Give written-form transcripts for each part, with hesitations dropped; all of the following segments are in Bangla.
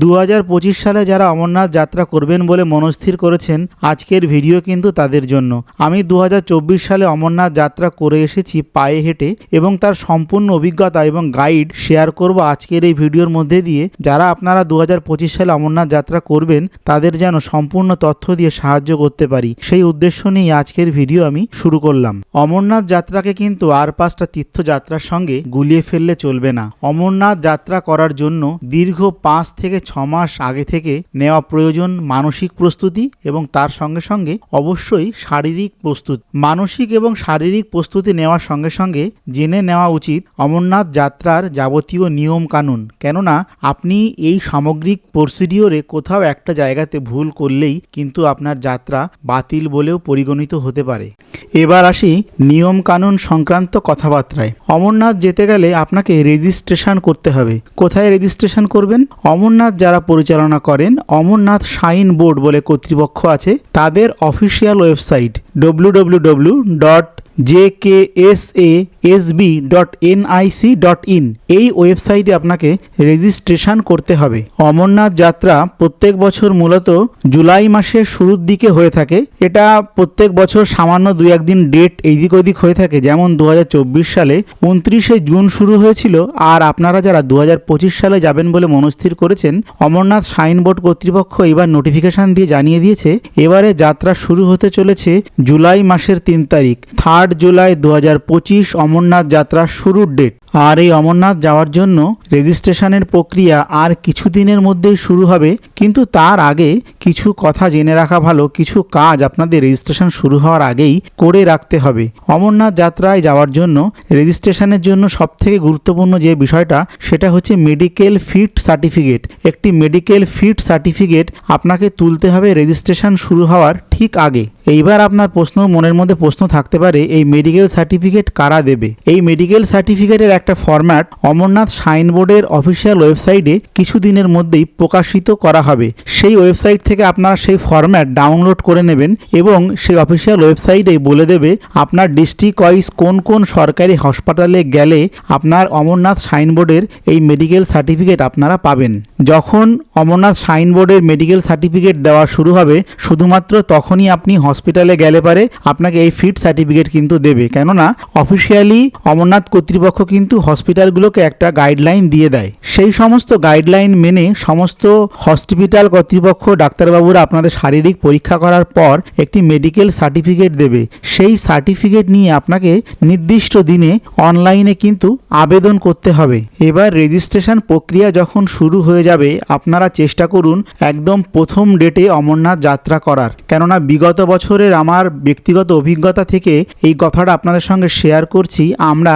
2025 সালে যারা অমরনাথ যাত্রা করবেন বলে মনস্থির করেছেন, আজকের ভিডিও কিন্তু তাদের জন্য। আমি 2024 সালে অমরনাথ যাত্রা করে এসেছি পায়ে হেঁটে, এবং তার সম্পূর্ণ অভিজ্ঞতা এবং গাইড শেয়ার করব আজকের এই ভিডিওর মধ্যে দিয়ে। যারা আপনারা 2025 সালে অমরনাথ যাত্রা করবেন তাদের যেন সম্পূর্ণ তথ্য দিয়ে সাহায্য করতে পারি, সেই উদ্দেশ্য নিয়ে আজকের ভিডিও আমি শুরু করলাম। অমরনাথ যাত্রাকে কিন্তু আর 5টা তীর্থযাত্রার সঙ্গে গুলিয়ে ফেললে চলবে না। অমরনাথ যাত্রা করার জন্য দীর্ঘ 5 থেকে 6 মাস আগে থেকে নেওয়া প্রয়োজন মানসিক প্রস্তুতি, এবং তার সঙ্গে সঙ্গে অবশ্যই শারীরিক প্রস্তুতি। মানসিক এবং শারীরিক প্রস্তুতি নেওয়ার সঙ্গে সঙ্গে জেনে নেওয়া উচিত অমরনাথ যাত্রার যাবতীয় নিয়ম কানুন। কেননা আপনি এই সামগ্রিক প্রসিডিওরে কোথাও একটা জায়গাতে ভুল করলেই কিন্তু আপনার যাত্রা বাতিল বলেও পরিগণিত হতে পারে। এবার আসি নিয়ম কানুন সংক্রান্ত কথাবার্তায়। অমরনাথ যেতে গেলে আপনাকে রেজিস্ট্রেশন করতে হবে। কোথায় রেজিস্ট্রেশন করবেন? অমরনাথ যারা পরিচালনা করেন, অমরনাথ শাইন বোর্ড বলে কর্তৃপক্ষ আছে, তাদের অফিসিয়াল ওয়েবসাইট www.jksasb.nic.in এই ওয়েবসাইটে আপনাকে রেজিস্ট্রেশন করতে হবে। অমরনাথ যাত্রা প্রত্যেক বছর মূলত জুলাই মাসের শুরুর দিকে হয়ে থাকে। এটা প্রত্যেক বছর সামান্য 2-1 দিন ডেট এইদিক ওদিক হয়ে থাকে। যেমন 2024 সালে 29শে জুন শুরু হয়েছিল। আর আপনারা যারা 2025 সালে যাবেন বলে মনস্থির করেছেন, অমরনাথ শাইন বোর্ড কর্তৃপক্ষ এবার নোটিফিকেশন দিয়ে জানিয়ে দিয়েছে এবারে যাত্রা শুরু হতে চলেছে জুলাই মাসের 3 তারিখ। 3 জুলাই 2025 অমরনাথ যাত্রা শুরুর ডেট। আর এই অমরনাথ যাওয়ার জন্য রেজিস্ট্রেশনের প্রক্রিয়া আর কিছুদিনের মধ্যেই শুরু হবে। কিন্তু তার আগে কিছু কথা জেনে রাখা ভালো, কিছু কাজ আপনাদের রেজিস্ট্রেশন শুরু হওয়ার আগেই করে রাখতে হবে। অমরনাথ যাত্রায় যাওয়ার জন্য রেজিস্ট্রেশনের জন্য সবথেকে গুরুত্বপূর্ণ যে বিষয়টা, সেটা হচ্ছে মেডিকেল ফিট সার্টিফিকেট। একটি মেডিকেল ফিট সার্টিফিকেট আপনাকে তুলতে হবে রেজিস্ট্রেশন শুরু হওয়ার ঠিক আগে। এইবার আপনার মনের মধ্যে প্রশ্ন থাকতে পারে, এই মেডিকেল সার্টিফিকেট কারা দেবে? এই মেডিকেল সার্টিফিকেটের একটা ফরম্যাট অমরনাথ শাইন বোর্ডের অফিসিয়াল ওয়েবসাইটে কিছুদিনের মধ্যেই প্রকাশিত করা হবে। সেই ওয়েবসাইট থেকে আপনারা সেই ফরম্যাট ডাউনলোড করে নেবেন, এবং সেই অফিসিয়াল ওয়েবসাইটেই বলে দেবে আপনার ডিস্ট্রিক্ট ওয়াইজ কোন কোন সরকারি হাসপাতালে গেলে আপনার অমরনাথ শাইন বোর্ডের এই মেডিকেল সার্টিফিকেট আপনারা পাবেন। যখন অমরনাথ শাইন বোর্ডের মেডিকেল সার্টিফিকেট দেওয়া শুরু হবে, শুধুমাত্র তখনই আপনি হসপিটালে গেলে পারে আপনাকে এই ফিট সার্টিফিকেট কিন্তু দেবে। কেননা অফিসিয়ালি অমরনাথ কর্তৃপক্ষ কিন্তু হসপিটালগুলোকে একটা গাইডলাইন দিয়ে দেয়। সেই সমস্ত গাইডলাইন মেনে সমস্ত হসপিটাল কর্তৃপক্ষ, ডাক্তারবাবুরা আপনাদের শারীরিক পরীক্ষা করার পর একটি মেডিকেল সার্টিফিকেট দেবে। সেই সার্টিফিকেট নিয়ে আপনাকে নির্দিষ্ট দিনে অনলাইনে কিন্তু আবেদন করতে হবে। এবার রেজিস্ট্রেশন প্রক্রিয়া যখন শুরু হয়ে যাবে, আপনারা চেষ্টা করুন একদম প্রথম ডেটে অমরনাথ যাত্রা করার। কেননা বিগত বছরের আমার ব্যক্তিগত অভিজ্ঞতা থেকে এই কথাটা আপনাদের সঙ্গে শেয়ার করছি। আমরা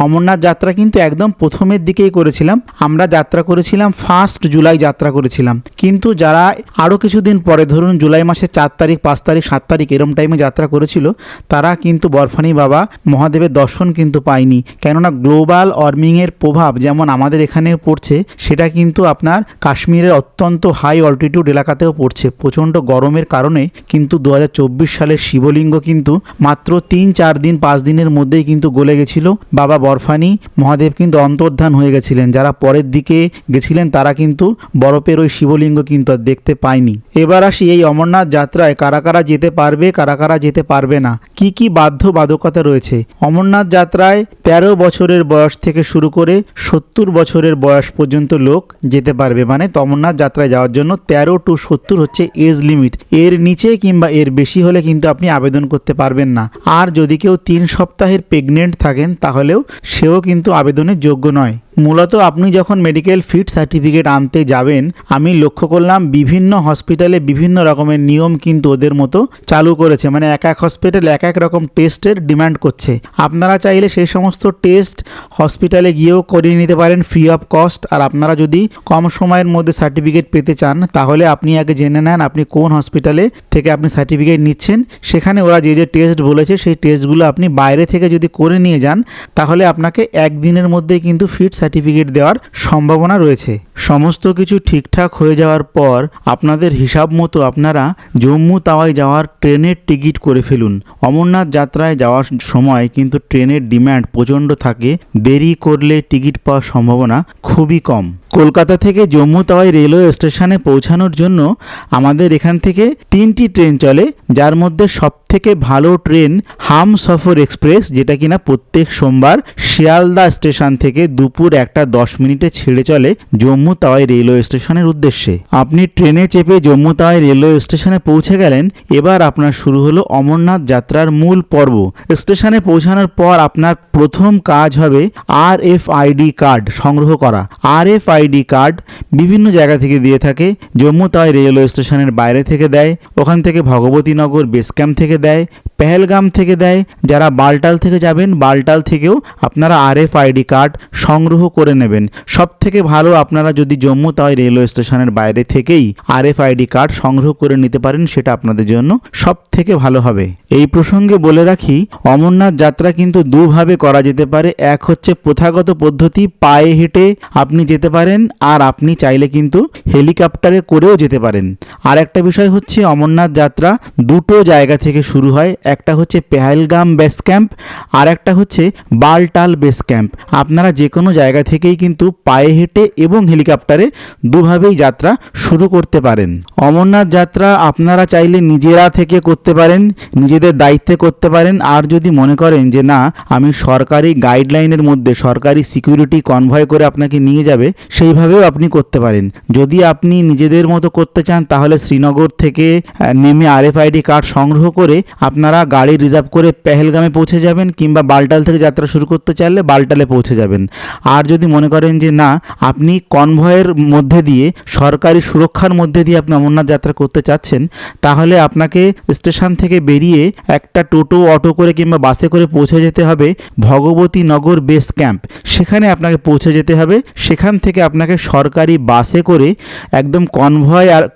অমরনাথ যাত্রা কিন্তু একদম প্রথমের দিকেই করেছিলাম। আমরা যাত্রা করেছিলাম 1 জুলাই যাত্রা করেছিলাম। কিন্তু যারা আরও কিছুদিন পরে, ধরুন জুলাই মাসের 4 তারিখ, 5 তারিখ, 7 তারিখ এরম টাইমে যাত্রা করেছিল, তারা কিন্তু বরফানি বাবা মহাদেবের দর্শন কিন্তু পায়নি। কেননা গ্লোবাল ওয়ার্মিংয়ের প্রভাব যেমন আমাদের এখানেও পড়ছে, সেটা কিন্তু আপনার কাশ্মীরের অত্যন্ত হাই অল্টিটিউড এলাকাতেও পড়ছে। প্রচণ্ড গরমের কারণে কিন্তু 2024 সালের শিবলিঙ্গ কিন্তু মাত্র 3-4 দিন 5 দিনের মধ্যেই কিন্তু গলে গেছিল। বাবা বরফানি মহাদেব কিন্তু অন্তর্ধান হয়ে গেছিলেন। যারা পরের দিকে গেছিলেন তারা কিন্তু বরফের ওই শিবলিঙ্গ কিন্তু আর দেখতে পায়নি। এবার আসি এই অমরনাথ যাত্রায় কারা কারা যেতে পারবে, কারা কারা যেতে পারবে না, কি কি বাধ্যবাধকতা রয়েছে। অমরনাথ যাত্রায় 13 বছরের বয়স থেকে শুরু করে 70 বছরের বয়স পর্যন্ত লোক যেতে পারবে। মানে অমরনাথ যাত্রায় যাওয়ার জন্য 13 to 70 হচ্ছে এজ লিমিট। এর নিচে কিংবা এর বেশি হলে কিন্তু আপনি আবেদন করতে পারবেন না। আর যদি কেউ 3 সপ্তাহের প্রেগনেন্ট থাকেন তাহলেও সেও কিন্তু আবেদনের যোগ্য নয়। মূলত আপনি যখন মেডিকেল ফিট সার্টিফিকেট আনতে যাবেন, আমি লক্ষ্য করলাম বিভিন্ন হসপিটালে বিভিন্ন রকমের নিয়ম কিন্তু ওদের মতো চালু করেছে। মানে এক এক হসপিটাল এক এক রকম টেস্টের ডিমান্ড করছে। আপনারা চাইলে সেই সমস্ত টেস্ট হসপিটালে গিয়েও করিয়ে নিতে পারেন ফ্রি অফ কস্ট। আর আপনারা যদি কম সময়ের মধ্যে সার্টিফিকেট পেতে চান, তাহলে আপনি আগে জেনে নেন আপনি কোন হসপিটালে থেকে আপনি সার্টিফিকেট নিচ্ছেন। সেখানে ওরা যে যে টেস্ট বলেছে সেই টেস্টগুলো আপনি বাইরে থেকে যদি করে নিয়ে যান, তাহলে আপনাকে 1 দিনের মধ্যেই কিন্তু ফিট সার্টিফিকেট সার্টিফিকেট দেওয়ার সম্ভাবনা রয়েছে। সমস্ত কিছু ঠিকঠাক হয়ে যাওয়ার পর আপনাদের হিসাব মতো আপনারা জম্মু তাওয়ায় যাওয়ার ট্রেনের টিকিট করে ফেলুন। অমরনাথ যাত্রায় যাওয়ার সময় কিন্তু ট্রেনের ডিম্যান্ড প্রচণ্ড থাকে, দেরি করলে টিকিট পাওয়ার সম্ভাবনা খুবই কম। কলকাতা থেকে জম্মু তাওয়াই রেলওয়ে স্টেশনে পৌঁছানোর জন্য আমাদের এখান থেকে 3টি ট্রেন চলে, যার মধ্যে সবথেকে ভালো ট্রেন হামসফর এক্সপ্রেস, যেটা কিনা প্রত্যেক সোমবার শিয়ালদা স্টেশন থেকে দুপুর 1:10 ছেড়ে চলে জম্মু তাওয়াই রেলওয়ে স্টেশনের উদ্দেশ্যে। আপনি ট্রেনে চেপে জম্মু তাওয়াই রেলওয়ে স্টেশনে পৌঁছে গেলেন। এবার আপনার শুরু হলো অমরনাথ যাত্রার মূল পর্ব। স্টেশনে পৌঁছানোর পর আপনার প্রথম কাজ হবে RFID কার্ড সংগ্রহ করা। RFID কার্ড বিভিন্ন জায়গা থেকে দিয়ে থাকে। জম্মু তাওয়াই রেলওয়ে স্টেশনের বাইরে থেকে দেয়, ওখান থেকে ভগবতীনগর বেস ক্যাম্প থেকে দেয়, পেহেলগাম থেকে দেয়। যারা বালটাল থেকে যাবেন, বালটাল থেকেও আপনারা RFID কার্ড সংগ্রহ করে নেবেন। সব থেকে ভালো আপনারা যদি জম্মু তাওয়াই রেলওয়ে স্টেশনের বাইরে থেকেই RFID কার্ড সংগ্রহ করে নিতে পারেন, সেটা আপনাদের জন্য সব থেকে ভালো হবে। এই প্রসঙ্গে বলে রাখি, অমরনাথ যাত্রা কিন্তু দুভাবে করা যেতে পারে। এক হচ্ছে প্রথাগত পদ্ধতি, পায়ে হেঁটে আপনি যেতে পারেন, আর আপনি চাইলে কিন্তু হেলিকপ্টারে করেও যেতে পারেন। আর একটা বিষয় হচ্ছে অমরনাথ যাত্রা দুটো জায়গা থেকে শুরু হয়। একটা হচ্ছে পেহেলগাম বেস ক্যাম্প, আর একটা হচ্ছে বালটাল বেস ক্যাম্প। আপনারা যে কোনো জায়গা থেকেই কিন্তু পায়ে হেঁটে এবং হেলিকপ্টারে দুভাবেই যাত্রা শুরু করতে পারেন। অমরনাথ যাত্রা আপনারা চাইলে নিজেরা থেকে করতে পারেন, নিজেদের দায়িত্বে করতে পারেন। আর যদি মনে করেন যে না, আমি সরকারি গাইডলাইনের মধ্যে সরকারি সিকিউরিটি কনভয় করে আপনাকে নিয়ে যাবে, সেইভাবেও আপনি করতে পারেন। যদি আপনি নিজেদের মতো করতে চান, তাহলে শ্রীনগর থেকে নেমে RFID কার্ড সংগ্রহ করে আপনারা গাড়ি রিজার্ভ করে পেহেলগামে পৌঁছে যাবেন, কিংবা বালটাল থেকে যাত্রা শুরু করতে চাইলে বালটালে পৌঁছে যাবেন। আর যদি মনে করেন যে না, আপনি কনভয়ের মধ্যে দিয়ে সরকারি সুরক্ষার মধ্যে দিয়ে আপনি অমরনাথ যাত্রা করতে চাচ্ছেন, তাহলে আপনাকে স্টেশন থেকে বেরিয়ে একটা টোটো, অটো করে কিংবা বাসে করে পৌঁছে যেতে হবে ভগবতীনগর বেস ক্যাম্প। সেখানে আপনাকে পৌঁছে যেতে হবে। সেখান থেকে আপনাকে সরকারি বাসে করে একদম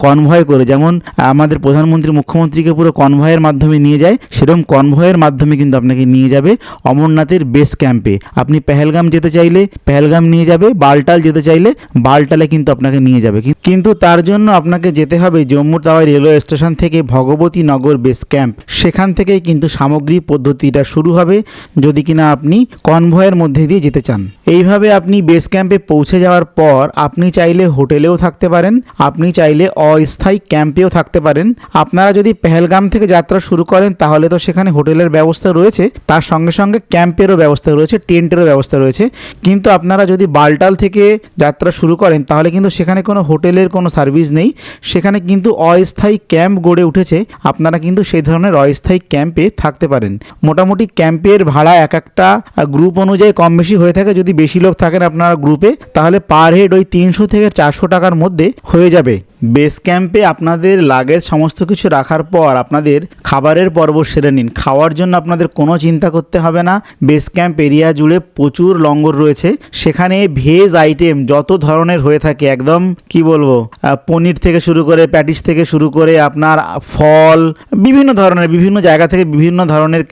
কনভয় করে, যেমন আমাদের প্রধানমন্ত্রী মুখ্যমন্ত্রীকে পুরো কনভয়ের মাধ্যমে নিয়ে যায়, সেরকম কনভয়ের মাধ্যমে কিন্তু আপনাকে নিয়ে যাবে অমরনাথের বেস ক্যাম্পে। আপনি পেহেলগাম যেতে চাইলে পেহেলগাম নিয়ে যাবে, বালটাল যেতে চাইলে বালটালে কিন্তু আপনাকে নিয়ে যাবে। কিন্তু তার জন্য আপনাকে যেতে হবে জম্মু তাওয়াই রেলওয়ে স্টেশন থেকে ভগবতীনগর বেস ক্যাম্প। সেখান থেকেই কিন্তু সামগ্রী পদ্ধতিটা শুরু হবে, যদি কিনা আপনি কনভয়ের মধ্যে দিয়ে যেতে চান। এইভাবে আপনি বেস ক্যাম্পে পৌঁছে যাওয়ার পর আপনি চাইলে হোটেলেও থাকতে পারেন, আপনি চাইলে অস্থায়ী ক্যাম্পেও থাকতে পারেন। আপনারা যদি পেহেলগাম থেকে যাত্রা শুরু করেন, তাহলে তো সেখানে হোটেলের ব্যবস্থা রয়েছে, তার সঙ্গে সঙ্গে ক্যাম্পেরও ব্যবস্থা রয়েছে, টেন্টেরও ব্যবস্থা রয়েছে। কিন্তু আপনারা যদি বালটাল থেকে যাত্রা শুরু করেন, তাহলে কিন্তু সেখানে কোনো হোটেলের কোনো সার্ভিস নেই, সেখানে কিন্তু অস্থায়ী ক্যাম্প গড়ে উঠেছে। আপনারা কিন্তু সেই ধরনের অস্থায়ী ক্যাম্পে থাকতে পারেন। মোটামুটি ক্যাম্পের ভাড়া এক একটা গ্রুপ অনুযায়ী কম বেশি হয়ে থাকে। যদি বেশি লোক থাকেন আপনারা গ্রুপে, তাহলে পার হেড ওই 300 থেকে 400 টাকার মধ্যে হয়ে যাবে। বেস ক্যাম্পে আপনাদের লাগেজ সমস্ত কিছু রাখার পর আপনাদের খাবারের পর্ব সেরে নিন। খাওয়ার জন্য আপনাদের কোনো চিন্তা করতে হবে না। বেস ক্যাম্প এরিয়া জুড়ে প্রচুর লঙ্গর রয়েছে, সেখানে ভেজ আইটেম যত ধরনের হয়ে থাকে, একদম কি বলবো, পনির থেকে শুরু করে প্যাটিস থেকে শুরু করে আপনার ফল, বিভিন্ন জায়গা থেকে বিভিন্ন ধরনের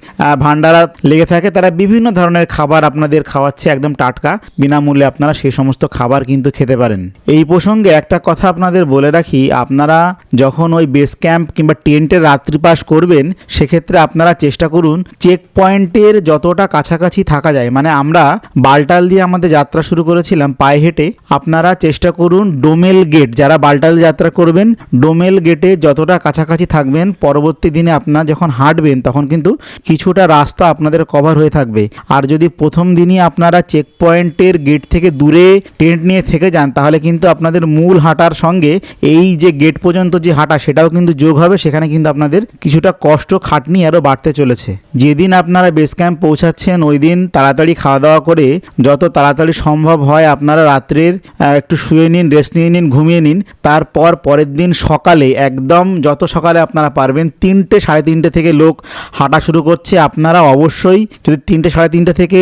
ভান্ডারা লেগে থাকে। তারা বিভিন্ন ধরনের খাবার আপনাদের খাওয়াচ্ছে একদম টাটকা, বিনামূল্যে আপনারা সেই সমস্ত খাবার কিন্তু খেতে পারেন। এই প্রসঙ্গে একটা কথা আপনাদের বলে রাখি, আপনারা যখন ওই বেস ক্যাম্প কিংবা টেন্টের রাত্রিবাস করবেন, সেক্ষেত্রে আপনারা চেষ্টা করুন চেক পয়েন্টের যতটা কাছাকাছি থাকা যায়। মানে আমরা বালটাল দিয়ে আমাদের যাত্রা শুরু করেছিলাম পায়ে হেঁটে, আপনারা চেষ্টা করুন ডোমেল গেট, যারা বালটাল যাত্রা করবেন ডোমেল গেটে যতটা কাছাকাছি থাকবেন, পরবর্তী দিনে আপনারা যখন হাঁটবেন তখন কিন্তু কিছুটা রাস্তা আপনাদের কভার হয়ে থাকবে। আর যদি প্রথম দিনই আপনারা চেক পয়েন্টের গেট থেকে দূরে টেন্ট নিয়ে থেকে যান, তাহলে কিন্তু আপনাদের মূল হাঁটার সঙ্গে এই যে গেট পর্যন্ত যে হাঁটা, সেটাও কিন্তু যোগ হবে। সেখানে কিন্তু আপনাদের কিছুটা কষ্ট, খাটনি আরও বাড়তে চলেছে। যেদিন আপনারা বেস ক্যাম্প পৌঁছাচ্ছেন, ওই দিন তাড়াতাড়ি খাওয়া দাওয়া করে যত তাড়াতাড়ি সম্ভব হয় আপনারা রাত্রের একটু শুয়ে নিন, রেস্ট নিয়ে নিন, ঘুমিয়ে নিন। তারপর পরের দিন সকালে, একদম যত সকালে আপনারা পারবেন, 3টে সাড়ে 3টে থেকে লোক হাঁটা শুরু করছে। আপনারা অবশ্যই যদি 3টে সাড়ে 3টে থেকে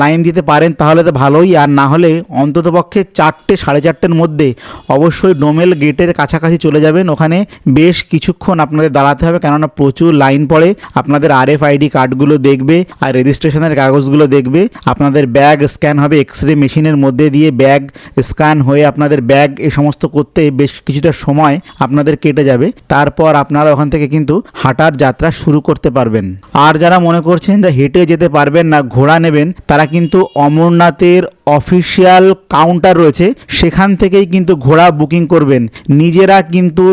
লাইন দিতে পারেন তাহলে তো ভালোই, আর না হলে অন্ততপক্ষে 4টে সাড়ে 4টের মধ্যে অবশ্যই ডোমেল গেটে গেটের কাছাকাছি চলে যাবেন। ওখানে বেশ কিছুক্ষণ আপনাদের দাঁড়াতে হবে, কেননা প্রচুর লাইন পড়ে। আপনাদের RFID কার্ডগুলো দেখবে আর রেজিস্ট্রেশনের কাগজগুলো দেখবে। আপনাদের ব্যাগ স্ক্যান হবে, এক্সরে মেশিনের মধ্যে দিয়ে ব্যাগ স্ক্যান হয়ে আপনাদের ব্যাগ এই সমস্ত করতে বেশ কিছুটা সময় আপনাদের কেটে যাবে। তারপর আপনারা ওখান থেকে কিন্তু হাঁটার যাত্রা শুরু করতে পারবেন। আর যারা মনে করছেন যে হেঁটে যেতে পারবেন না, ঘোড়া নেবেন, তারা কিন্তু অমরনাথের অফিসিয়াল কাউন্টার রয়েছে, সেখান থেকেই কিন্তু ঘোড়া বুকিং করবেন। নিজেরা কিন্তু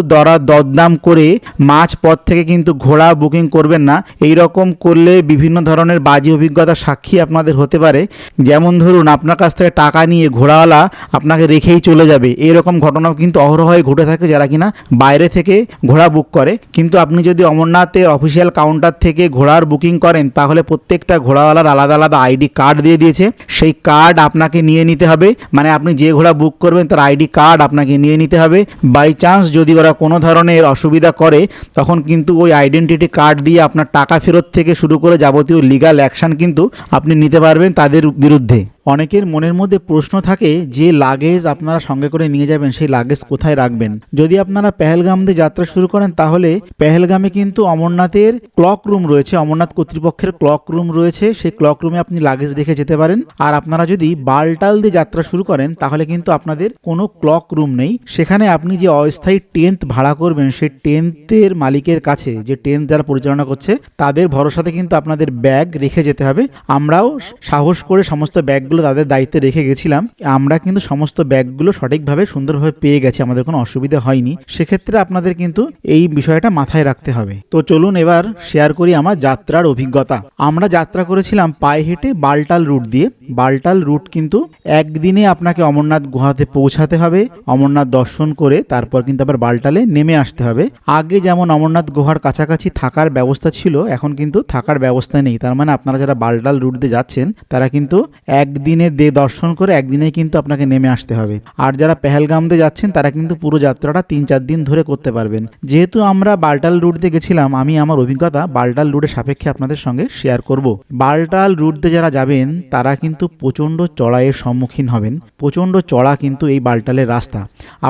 দরদাম করে মাঝপথ থেকে কিন্তু ঘোড়া বুকিং করবেন না। এই রকম করলে বিভিন্ন ধরনের বাজে অভিজ্ঞতার সাক্ষী আপনাদের হতে পারে। যেমন ধরুন, আপনার কাছ থেকে টাকা নিয়ে ঘোড়াওয়ালা আপনাকে রেখেই চলে যাবে, এরকম ঘটনাও কিন্তু অহরহই ঘটে থাকে যারা কিনা বাইরে থেকে ঘোড়া বুক করে। কিন্তু আপনি যদি অমরনাথের অফিসিয়াল কাউন্টার থেকে ঘোড়ার বুকিং করেন, তাহলে প্রত্যেকটা ঘোড়াওয়ালার আলাদা আলাদা ID কার্ড দিয়ে দিয়েছে। সেই কার্ড আপনাকে নিয়ে নিতে হবে, মানে আপনি যে ঘোড়া বুক করবেন তার ID কার্ড আপনাকে নিয়ে নিতে হবে। বাই চান্স যদি ওরা কোনো ধরনের অসুবিধা করে, তখন কিন্তু ওই আইডেন্টিটি কার্ড দিয়ে আপনার টাকা ফেরত থেকে শুরু করে যাবতীয় লিগ্যাল অ্যাকশন কিন্তু আপনি নিতে পারবেন তাদের বিরুদ্ধে। অনেকের মনের মধ্যে প্রশ্ন থাকে যে লাগেজ আপনারা সঙ্গে করে নিয়ে যাবেন, সেই লাগেজ কোথায় রাখবেন। যদি আপনারা পেহেলগাম দিয়ে যাত্রা শুরু করেন, তাহলে পেহেলগামে কিন্তু অমরনাথের ক্লক রুম রয়েছে, অমরনাথ কর্তৃপক্ষের ক্লক রুম রয়েছে। সেই ক্লক রুমে আপনি লাগেজ রেখে যেতে পারেন। আর আপনারা যদি বালটাল দিয়ে যাত্রা শুরু করেন, তাহলে কিন্তু আপনাদের কোনো ক্লক রুম নেই। সেখানে আপনি যে অস্থায়ী টেন্ট ভাড়া করবেন, সেই টেন্টের মালিকের কাছে, যে টেন্ট যারা পরিচালনা করছে, তাদের ভরসাতে কিন্তু আপনাদের ব্যাগ রেখে যেতে হবে। আমরাও সাহস করে সমস্ত ব্যাগগুলো তাদের দায়িত্বে রেখে গেছিলাম। আমরা কিন্তু সমস্ত ব্যাগগুলো সঠিকভাবে সুন্দরভাবে পেয়ে গেছি, আমাদের কোনো অসুবিধা হয়নি। সেক্ষেত্রে আপনাদের কিন্তু এই বিষয়টা মাথায় রাখতে হবে। তো চলুন এবার শেয়ার করি আমার যাত্রার অভিজ্ঞতা। আমরা যাত্রা করেছিলাম পায়ে হেঁটে বালটাল রুট দিয়ে। বালটাল রুট কিন্তু একদিনে আপনাকে অমরনাথ গুহাতে পৌঁছাতে হবে, অমরনাথ দর্শন করে তারপর কিন্তু আবার বালটালে নেমে আসতে হবে। আগে যেমন অমরনাথ গুহার কাছাকাছি থাকার ব্যবস্থা ছিল, এখন কিন্তু থাকার ব্যবস্থা নেই। তার মানে আপনারা যারা বালটাল রুট দিয়ে যাচ্ছেন, তারা কিন্তু একদিনে দর্শন করে একদিনেই কিন্তু আপনাকে নেমে আসতে হবে। আর যারা পেহেলগাম দিয়ে যাচ্ছেন, তারা কিন্তু পুরো যাত্রাটা 3-4 দিন ধরে করতে পারবেন। যেহেতু আমরা বালটাল রুট দিয়ে গেছিলাম, আমি আমার অভিজ্ঞতা বালটাল রুটের সাপেক্ষে আপনাদের সঙ্গে শেয়ার করব। বালটাল রুট দিয়ে যারা যাবেন, তারা কিন্তু প্রচণ্ড চড়াইয়ের সম্মুখীন হবেন। প্রচণ্ড চড়া কিন্তু এই বালটালের রাস্তা।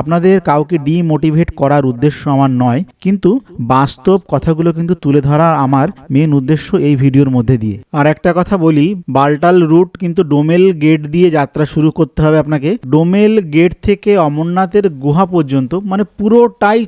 আপনাদের কাউকে ডিমোটিভেট করার উদ্দেশ্য আমার নয়, কিন্তু বাস্তব কথাগুলো কিন্তু তুলে ধরার আমার মেন উদ্দেশ্য এই ভিডিওর মধ্যে দিয়ে। আর একটা কথা বলি, বালটাল রুট কিন্তু ডোমেল গেট দিয়ে যাত্রা শুরু করতে হবে আপনাকে। ডোমেল গেট থেকে অমরনাথের গুহা পর্যন্ত মানে পুরোটাই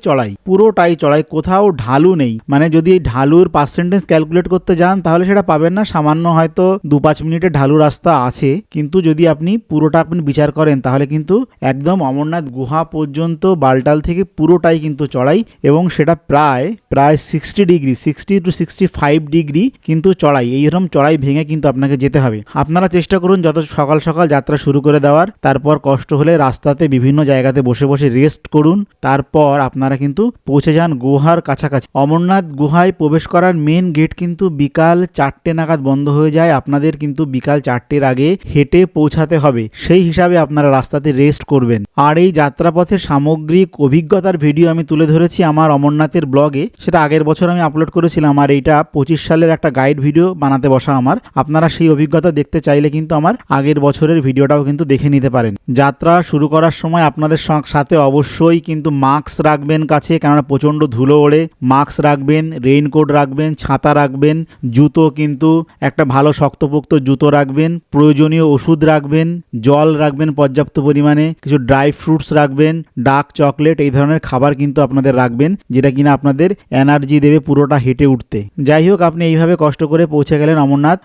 চড়াই, কোথাও ঢালু নেই। মানে যদি এই ঢালুর পার্সেন্টেজ ক্যালকুলেট করতে যান, তাহলে সেটা পাবেন না। সামান্য হয়তো 2-5 মিনিটের ঢালু রাস্তা আছে, কিন্তু যদি আপনি পুরোটা বিচার করেন, তাহলে কিন্তু একদম অমরনাথ গুহা পর্যন্ত বালটাল থেকে পুরোটাই কিন্তু চড়াই, এবং সেটা প্রায় 60 ডিগ্রি, 60 to 65 ডিগ্রি কিন্তু চড়াই। এইরকম চড়াই ভেঙে কিন্তু আপনাকে যেতে হবে। আপনারা চেষ্টা করুন যত সকাল সকাল যাত্রা শুরু করে দেওয়ার। তারপর কষ্ট হলে রাস্তাতে বিভিন্ন জায়গাতে বসে বসে রেস্ট করুন। তারপর আপনারা কিন্তু পৌঁছে যান গুহার কাছাকাছি। অমরনাথ গুহায় প্রবেশ করার মেন গেট কিন্তু বিকাল 4টে নাগাদ বন্ধ হয়ে যায়। আপনাদের কিন্তু বিকাল 4টের আগে হেঁটে পৌঁছাতে হবে, সেই হিসাবে আপনারা রাস্তাতে রেস্ট করবেন। আর এই যাত্রাপথের সামগ্রিক অভিজ্ঞতার ভিডিও আমি তুলে ধরেছি আমার অমরনাথের ব্লগে, সেটা আগের বছর আমি আপলোড করেছিলাম। আর এইটা 25 সালের একটা গাইড ভিডিও বানাতে বসা আমার। আপনারা সেই অভিজ্ঞতা দেখতে চাইলে কিন্তু আমার আগের বছরের ভিডিওটাও কিন্তু দেখে নিতে পারেন। যাত্রা শুরু করার সময় আপনাদের সাথে অবশ্যই কিন্তু মাস্ক রাখবেন কাছে, কেননা প্রচণ্ড ধুলো ওড়ে। মাস্ক রাখবেন, রেইনকোট রাখবেন, ছাতা রাখবেন, জুতো কিন্তু একটা ভালো শক্তপোক্ত জুতো রাখবেন, প্রয়োজনীয় ওষুধ রাখবেন, জল রাখবেন পর্যাপ্ত পরিমাণে, কিছু ড্রাই ফ্রুটস রাখবেন, ডার্ক চকলেট, এই ধরনের খাবার কিন্তু আপনাদের রাখবেন, যেটা কিনা আপনাদের এনার্জি দেবে পুরোটা হেঁটে উঠতে। যাই হোক, আপনি এইভাবে কষ্ট করে পৌঁছে গেলেন অমরনাথ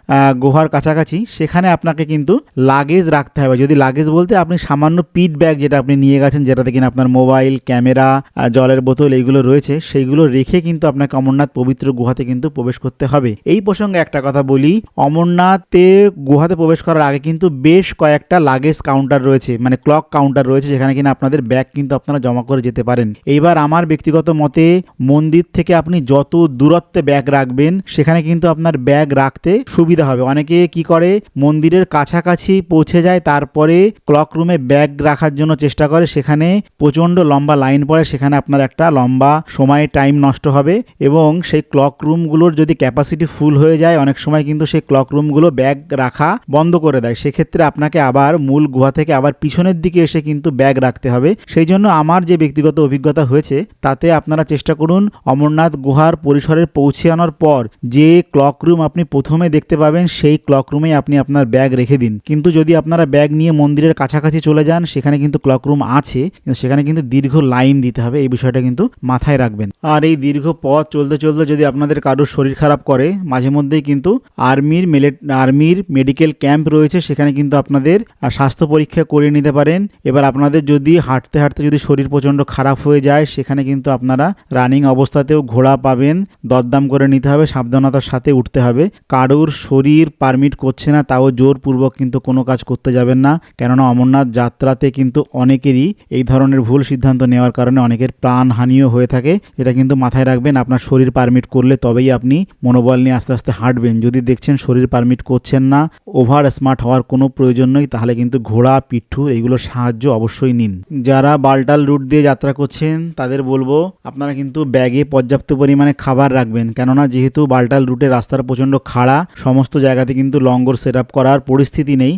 গুহার কাছাকাছি। সেখানে আপনাকে কিন্তু লাগেজ রাখতে হবে। যদি লাগেজ বলতে আপনি সামান্য পিট ব্যাগ যেটা আপনি নিয়ে গেছেন, যেটাতে কিনা আপনার মোবাইল, ক্যামেরা, জলের বোতল এইগুলো রয়েছে, সেইগুলো রেখে কিন্তু আপনাকে অমরনাথ পবিত্র গুহাতে কিন্তু প্রবেশ করতে হবে। এই প্রসঙ্গে একটা কথা বলি, অমরনাথে গুহাতে প্রবেশ করার আগে কিন্তু বেশ কয়েকটা লাগেজ কাউন্টার রয়েছে, মানে ক্লক কাউন্টার রয়েছে, যেখানে কিনা আপনাদের ব্যাগ কিন্তু আপনারা জমা করে যেতে পারেন। এইবার আমার ব্যক্তিগত মতে, মন্দির থেকে আপনি যত দূরত্বে ব্যাগ রাখবেন, সেখানে কিন্তু আপনার ব্যাগ রাখতে সুবিধা হবে। অনেকে কি করে, মন্দিরের কাছাকাছি কাছাকাছি পৌঁছে যায় তারপরে ক্লক রুমে ব্যাগ রাখার জন্য চেষ্টা করে, সেখানে প্রচণ্ড লম্বা লাইন পড়ে, সেখানে আপনার একটা লম্বা সময় টাইম নষ্ট হবে এবং সেই ক্লক রুমগুলোর যদি ক্যাপাসিটি ফুল হয়ে যায় অনেক সময় কিন্তু সেই ক্লক রুমগুলো ব্যাগ রাখা বন্ধ করে দেয়। সেক্ষেত্রে আপনাকে আবার মূল গুহা থেকে আবার পিছনের দিকে এসে কিন্তু ব্যাগ রাখতে হবে। সেই জন্য আমার যে ব্যক্তিগত অভিজ্ঞতা হয়েছে তাতে আপনারা চেষ্টা করুন অমরনাথ গুহার পরিসরে পৌঁছানোর পর যে ক্লক রুম আপনি প্রথমে দেখতে পাবেন সেই ক্লক রুমেই আপনি আপনার ব্যাগ রেখে দিন। কিন্তু যদি আপনারা ব্যাগ নিয়ে মন্দিরের কাছাকাছি চলে যান সেখানে কিন্তু ক্লক রুম আছে, কিন্তু সেখানে কিন্তু দীর্ঘ লাইন দিতে হবে, এই বিষয়টা কিন্তু মাথায় রাখবেন। আর এই দীর্ঘ পথ চলতে চলতে যদি আপনাদের কারোর শরীর খারাপ করে মাঝে মধ্যেই কিন্তু আর্মির মেডিকেল ক্যাম্প রয়েছে, সেখানে কিন্তু আপনাদের স্বাস্থ্য পরীক্ষা করে নিতে পারেন। এবার আপনাদের যদি হাঁটতে হাঁটতে যদি শরীর প্রচণ্ড খারাপ হয়ে যায় সেখানে কিন্তু আপনারা রানিং অবস্থাতেও ঘোড়া পাবেন, দরদাম করে নিতে হবে, সাবধানতার সাথে উঠতে হবে। কারোর শরীর পারমিট করছে না তাও জোরপূর্বক কিন্তু কোনো কাজ করতে যাবেন না, কেননা অমরনাথ যাত্রাতে কিন্তু অনেকেরই এই ধরনের ভুল সিদ্ধান্ত নেওয়ার কারণে অনেকের প্রাণহানিও হয়ে থাকে। এটা কিন্তু মাথায় রাখবেন, আপনার শরীর পারমিট করলে তবেই আপনি মনোবল নিয়ে আস্তে আস্তে হাঁটবেন। যদি দেখছেন শরীর পারমিট করছেন না, ওভার স্মার্ট হওয়ার কোনো প্রয়োজন নেই, তাহলে কিন্তু ঘোড়া পিঠু এগুলোর সাহায্য অবশ্যই নিন। যারা বালটাল রুট দিয়ে যাত্রা করছেন তাদের বলবো আপনারা কিন্তু ব্যাগে পর্যাপ্ত পরিমাণে খাবার রাখবেন, কেননা যেহেতু বালটাল রুটে রাস্তার প্রচণ্ড খাড়া, সমস্ত জায়গাতে কিন্তু লঙ্গর সেট আপ করার পরিস্থিতি নেই।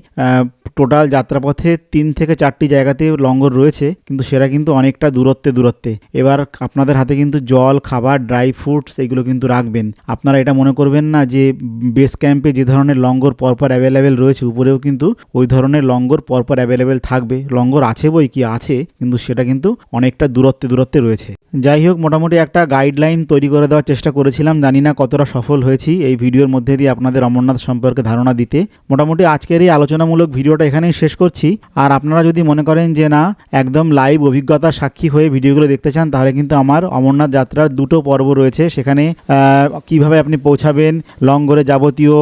টোটাল যাত্রাপথে 3 থেকে 4টি জায়গাতে লঙ্গর রয়েছে, কিন্তু সেটা কিন্তু অনেকটা দূরত্বে। এবার আপনাদের হাতে কিন্তু জল, খাবার, ড্রাই ফ্রুটস এগুলো কিন্তু রাখবেন। আপনারা এটা মনে করবেন না যে বেস ক্যাম্পে যে ধরনের লঙ্গর পরপর অ্যাভেলেবেল রয়েছে উপরেও কিন্তু ওই ধরনের লঙ্গর পরপর অ্যাভেলেবেল থাকবে। লঙ্গর আছে বই কি আছে, কিন্তু সেটা কিন্তু অনেকটা দূরত্বে রয়েছে। যাই হোক, মোটামুটি একটা গাইডলাইন তৈরি করে দেওয়ার চেষ্টা করেছিলাম, জানি না কতটা সফল হয়েছি এই ভিডিওর মধ্যে দিয়ে আপনাদের অমরনাথ সম্পর্কে ধারণা দিতে। মোটামুটি আজকের এই আলোচনামূলক ভিডিওটা এখানেই শেষ করছি। আর আপনারা যদি মনে করেন যে না একদম লাইভ অভিজ্ঞতার সাক্ষী হয়ে ভিডিওগুলো দেখতে চান, তাহলে কিন্তু আমার অমরনাথ যাত্রার 2টো পর্ব রয়েছে। সেখানে কিভাবে আপনি পৌঁছাবেন, লঙ্গরে যাবতীয়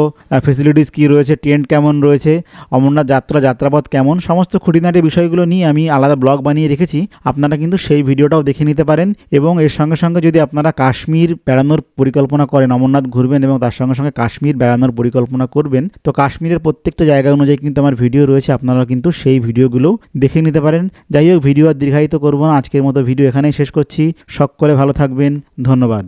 ফেসিলিটিস কী রয়েছে, টেন্ট কেমন রয়েছে, অমরনাথ যাত্রাপথ কেমন, সমস্ত খুঁটিনাটি বিষয়গুলো নিয়ে আমি আলাদা ব্লগ বানিয়ে রেখেছি। আপনারা কিন্তু সেই ভিডিওটাও দেখে নিতে পারেন। এবং এর সঙ্গে সঙ্গে যদি আপনারা কাশ্মীর বেড়ানোর পরিকল্পনা করেন, অমরনাথ ঘুরবেন এবং তার সঙ্গে সঙ্গে কাশ্মীর বেড়ানোর পরিকল্পনা করবেন, তো কাশ্মীরের প্রত্যেকটা জায়গা অনুযায়ী কিন্তু আমার ভিডিও রয়েছে, আপনারা কিন্তু সেই ভিডিওগুলো দেখে নিতে পারেন। যাই হোক, ভিডিও আর দীর্ঘায়িত করব না, আজকের মতো ভিডিও এখানেই শেষ করছি। সকলে ভালো থাকবেন, ধন্যবাদ।